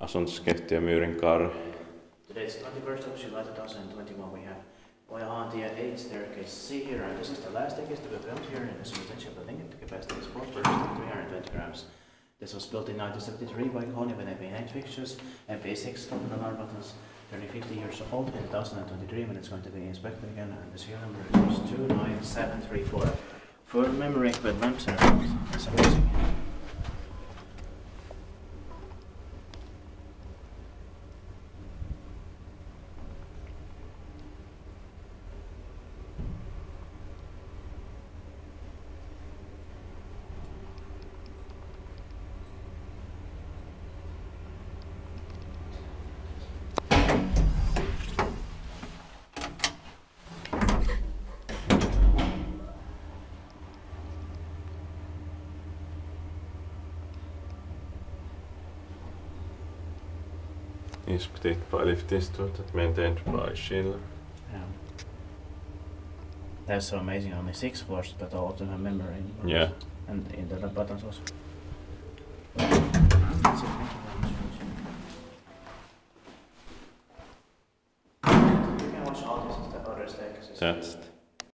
asuntoskeittiö Myyrmäki. Today it's 21st of July 2021. We have Ojahaantie 8 staircase C here, and this is the last staircase to be built here in the residential building. The capacity is 4 persons and 320 grams. This was built in 1973 by Kone with AP8 fixtures and basics, top and alarm buttons. 50 years old in 2023 when it's going to be inspected again, and the serial number is 29734. Full memory equipment, it's amazing. Inspected by lift institute, maintained by Schiller. Yeah. That's so amazing, only 6 floors, but all of them have memory. Yeah. And in the buttons also. You can watch all this instead of other staircases. That's